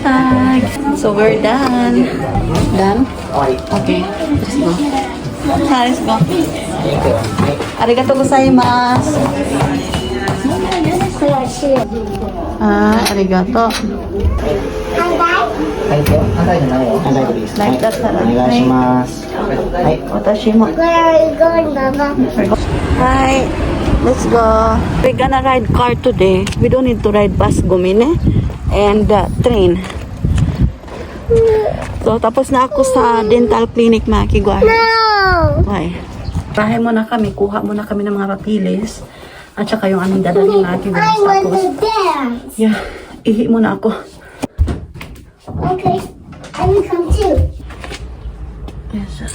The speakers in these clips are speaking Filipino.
Hi. So we're done. Done? Okay. Let's go. Hi, let's go. Arigatou gozaimasu. Ah, arigato. Like that, Watashi mo. Where are you going, Mama? Hi, let's go. We're gonna ride car today. We don't need to ride bus, Gumine, and train. So, tapos na ako sa dental clinic, Makigwa. No! Why? Bahay muna kami, kuha muna kami ng mga papilis. At saka yung anong dadalhin natin. I want to dance. Yeah, ihi muna ako. Okay, I will come too. Yes, sir.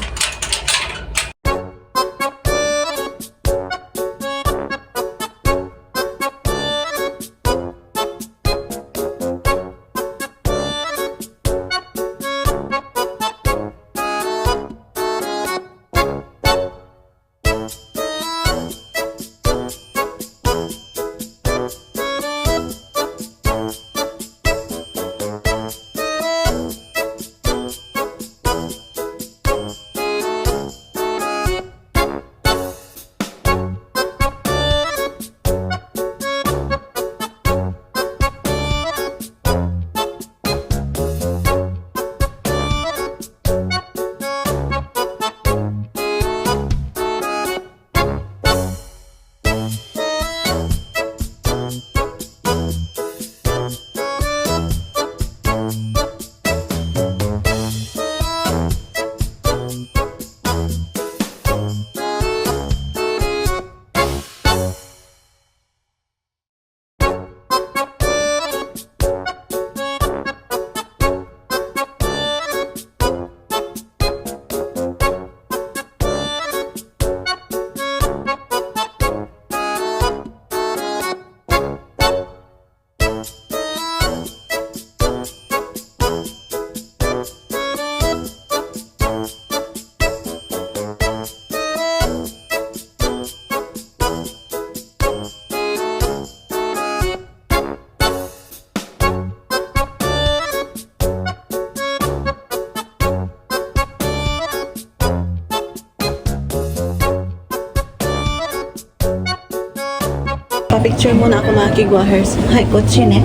Pa-picture muna ako mga kigwahers. Hi, kotsine.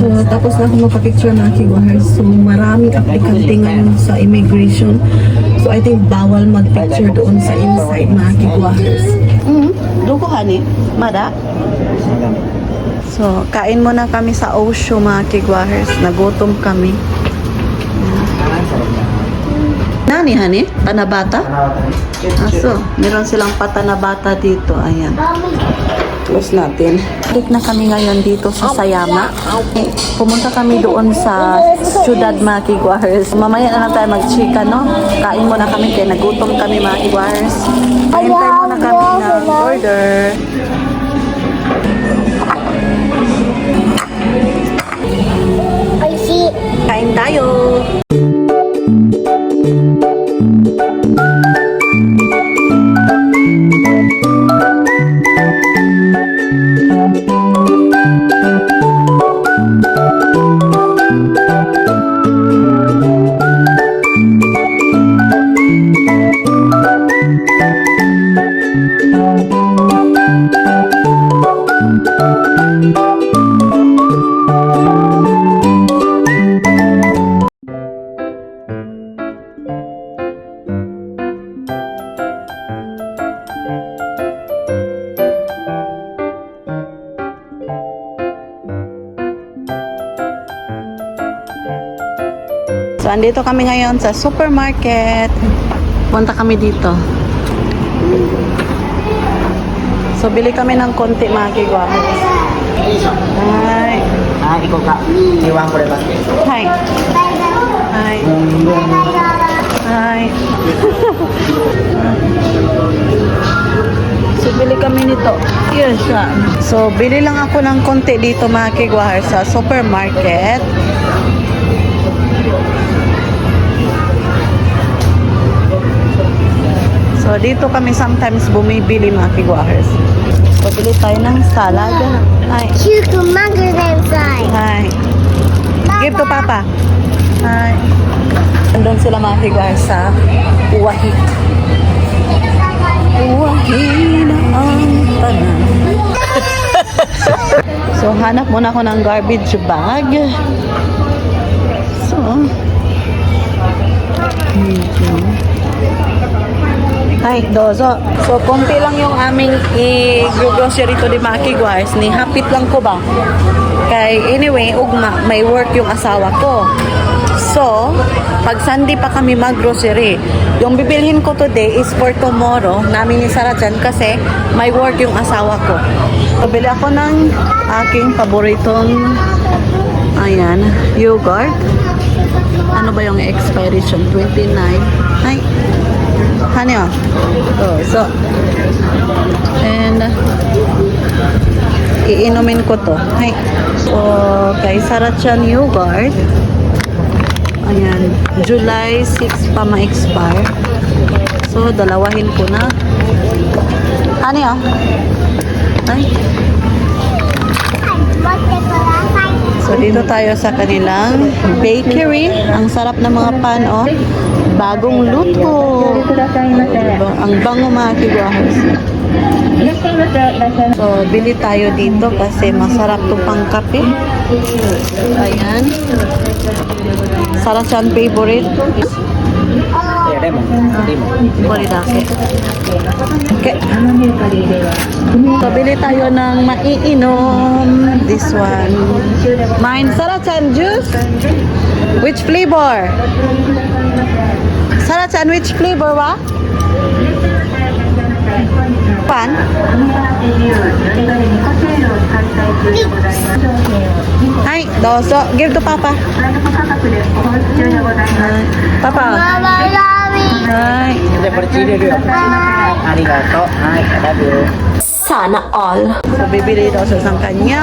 So, tapos na ako magpa-picture mga kigwahers. So, maraming aplikante ngayon sa immigration. So, I think bawal mag-picture doon sa inside mga kigwahers. Dugo, honey? Mada? So, kain muna kami sa Osho mga kigwahers. Nagutom kami. Nani, honey? Panabata? Aso, meron silang patanabata dito. Ayan. Close natin. Balik na kami ngayon dito sa Sayama. Pumunta kami doon sa Ciudad mga kigwahers. Mamaya na lang tayo mag-chika, no? Kain muna kami kaya nagutom kami mga kigwahers. Hintay muna kami ng order. I see. Kain tayo! So, andito kami ngayon sa supermarket. Punta kami dito. So, bili kami ng konti mga kigwahers. Hi. Ikaw ka. Iwan ko rin ba? Hi. Hi. Hi. So, bili kami nito. Yes, so, bili lang ako ng konti dito mga kigwahers sa supermarket. So, dito kami sometimes bumibili mga kigwahers. So, bili tayo ng salad. Hi. Cucumber inside. Hi. Give to Papa. Hi. Andun sila mga kiguars sa Uwahi. Uwahi na ang tanan. So, hanap muna ako ng garbage bag. So, Ay, dozo. So, konti lang yung aming i-grocery to di Maki guys. Ni hapit lang ko ba? Kay anyway, ugma, may work yung asawa ko. So, pag Sunday pa kami mag-grocery. Yung bibilhin ko today is for tomorrow. Namin ni Sarah dyan kasi may work yung asawa ko. So, bili ako ng aking paboritong ayan, yogurt. Ano ba yung expiration? 29. Ay, honey, oh. So, and iinumin ko to. Ay, so, kay Sarachan yogurt. Ayan, July 6 pa ma-expire. So, dalawahin ko na. Honey, oh. Ay. So, dito tayo sa kanilang bakery. Ang sarap ng mga pan, oh. Bagong luto. Diba? Ang bango mga kiguahos. So, bili tayo dito kasi masarap to pang kape. Ayan. Sarachan favorite. Boridake. Okay. So, bili tayo ng maiinom. This one. Mine, Sarachan juice. Which flavor? Sarachan, which flavor wa? Pan? Hi, doso. Give to Papa. Papa. Hi. Arigato. Hi, I love you. Sana all. So, bibili daw sa kanya.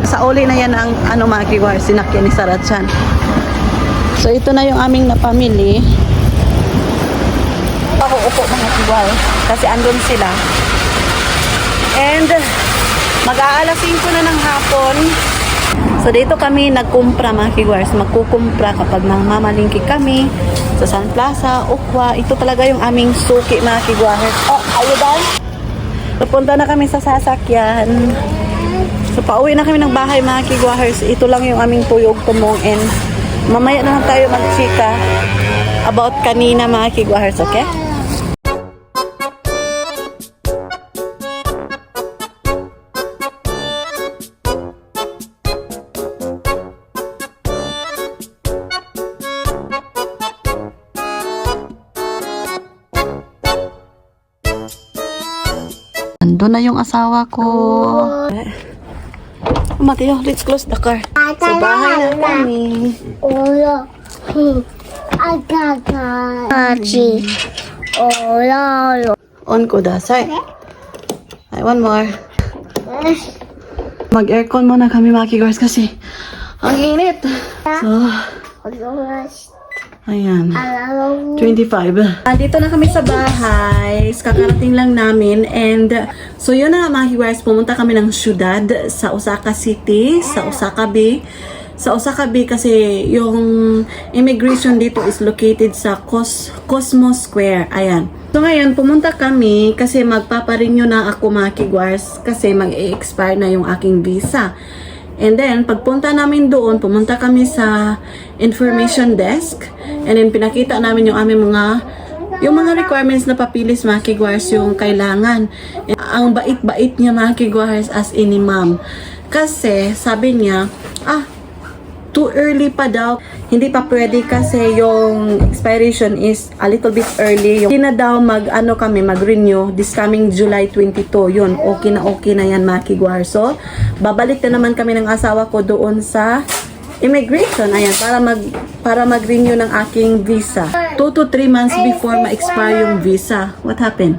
Sa uli na yan ang ano mga kiguar, sinakyan ni Sarachan. So, ito na yung aming napamili. Ako upo mga kiguar kasi andun sila. And mag-aalas 5 na ng hapon. So, dito kami nagkumpra mga kiguars. Magkukumpra kapag mamalingki kami sa San Plaza, Ukwa. Ito talaga yung aming suki mga kiguars. Oh, ayudan. Napunta na kami sa sasakyan. So, pauwi na kami ng bahay mga kiguahers. Ito lang yung aming tuyog tumong and mamaya na lang tayo magchika about kanina mga kiguahers, okay? Ando na yung asawa ko. Mateo, let's close the car. Sa bahay na kami. Olo. Agaga. Aji. Olo. On ko dasay. Ay, one more. Mag-aircon muna kami mga kigors kasi ang init. So, ayan. 25. Dito na kami sa bahay. Kakarating lang namin. And, so yun na mga kigors. Pumunta kami ng syudad sa Osaka City, sa Osaka Bay. Sa Osaka Bay kasi yung immigration dito is located sa Cosmo Square. Ayan. So ngayon, pumunta kami kasi magpaparenew na ako mga kigwars kasi mag-e-expire na yung aking visa. And then, pagpunta namin doon, pumunta kami sa information desk. And then, pinakita namin yung aming mga requirements na papilis mga kigwars yung kailangan. And, ang bait-bait niya mga kigwars as in ma'am. Kasi, sabi niya, too early pa daw. Hindi pa pwede kasi yung expiration is a little bit early. Hindi na daw mag-renew this coming July 22. Yun, okay na yan mga kigwar. So, babalik na naman kami ng asawa ko doon sa immigration. Ayan, para mag-renew ng aking visa. 2 to 3 months before ma-expire yung visa. What happened?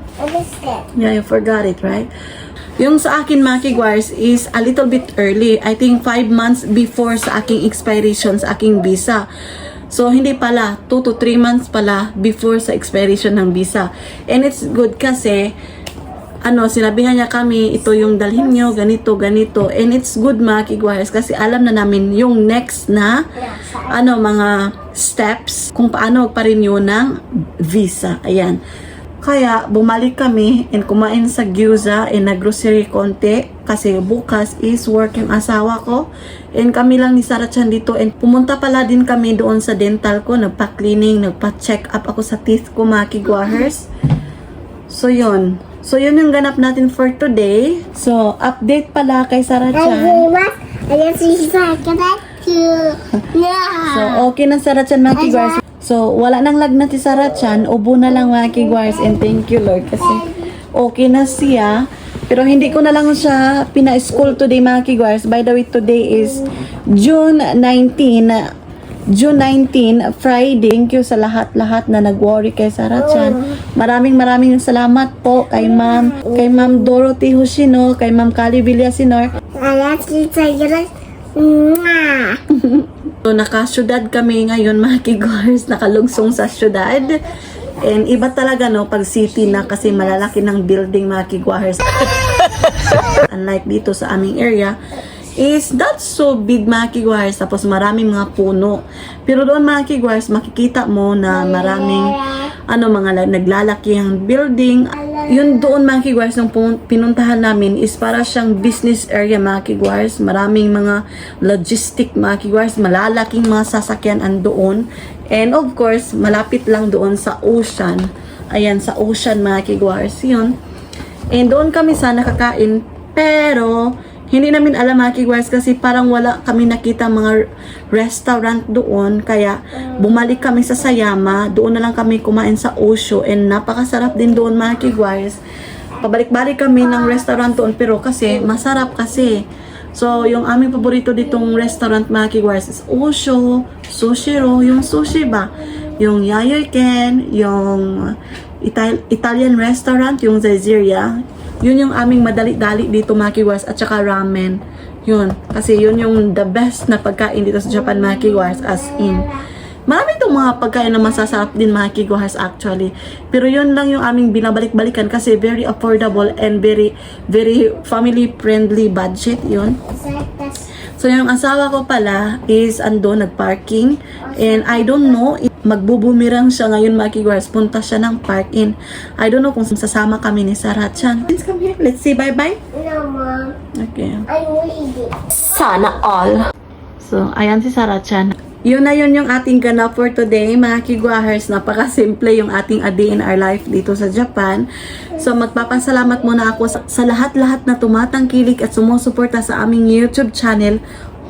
Yeah, you forgot it, right? Yung sa akin mga kigwars is a little bit early. I think 5 months before sa aking expiration sa aking visa. So, hindi pala. 2 to 3 months pala before sa expiration ng visa. And it's good kasi sinabihan niya kami, ito yung dalhin nyo, ganito, ganito. And it's good mga kigwahers kasi alam na namin yung next na mga steps kung paano magpa-renew ng visa. Ayan. Kaya bumalik kami and kumain sa gyoza and nag-grocery konti kasi bukas is work yung asawa ko and kami lang ni Sarah Chan dito and pumunta pala din kami doon sa dental ko, nagpa-cleaning, nagpa-check up ako sa teeth ko mga kigwahers. So yun yung ganap natin for today. So update pala kay Sarah Chan. So okay na Sarah Chan mga kigwahers. So, wala nang lagnat si Sarah Chan. Ubo na lang mga kigwars. And thank you, Lord. Kasi okay na siya. Pero hindi ko na lang siya pina-school today, mga kigwars. By the way, today is June 19, Friday. Thank you sa lahat-lahat na nag-worry kay Sarah Chan. Maraming salamat po kay Ma'am Dorothy Hoshino, kay Ma'am Kali Villasinor. So, naka-syudad kami ngayon mga kigwars, nakalungsong sa syudad. And iba talaga pag city na kasi malalaki ng building mga kigwars. Unlike dito sa aming area, is not so big mga kigwars, tapos maraming mga puno. Pero doon mga kigwars, makikita mo na maraming mga naglalaki ang building. Yun doon mga kigwars, nung pinuntahan namin is para siyang business area mga kigwars. Maraming mga logistic mga kigwars, malalaking mga sasakyan andoon. And of course, malapit lang doon sa ocean. Ayan, sa ocean mga kigwars. Yun. And doon kami sana kakain, pero hindi namin alam mga kigwars kasi parang wala kami nakita mga restaurant doon. Kaya bumalik kami sa Sayama. Doon na lang kami kumain sa Osho. And napakasarap din doon mga kigwars. Pabalik-balik kami ng restaurant doon. Pero kasi masarap kasi. So yung aming paborito ditong restaurant mga kigwars is Osho, Sushiro, yung sushi ba? Yung Yayoi Ken, yung Italian restaurant, yung Zaiziria. Yun yung aming madali-dali dito mga kigwars, at saka ramen. Yun. Kasi yun yung the best na pagkain dito sa Japan mga kigwars, as in. Marami itong mga pagkain na masasarap din mga kigwars actually. Pero yun lang yung aming binabalik-balikan kasi very affordable and very family-friendly budget yun. So yung asawa ko pala is ando nagparking and I don't know if magbubumirang siya ngayon mga kigwars, punta siya ng park-in. I don't know kung sasama kami ni Sarah Chan. Let's come here. Let's say bye-bye. No, Mom. Okay. I will eat it. Sana all. So, ayan si Sarah Chan. Yun na yun yung ating ganap for today, mga kigwahers. Napaka-simple yung ating a day in our life dito sa Japan. So, magpapasalamat muna ako sa lahat-lahat na tumatangkilik at sumusuporta sa aming YouTube channel.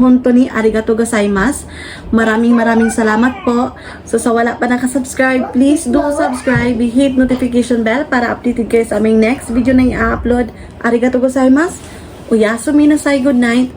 Honto ni arigatou gozaimasu. Maraming salamat po. So, sa wala pa nakasubscribe, please do subscribe. Hit notification bell para updated kayo sa aming next video na i-upload. Arigatou gozaimasu. Uyasumi na say good night.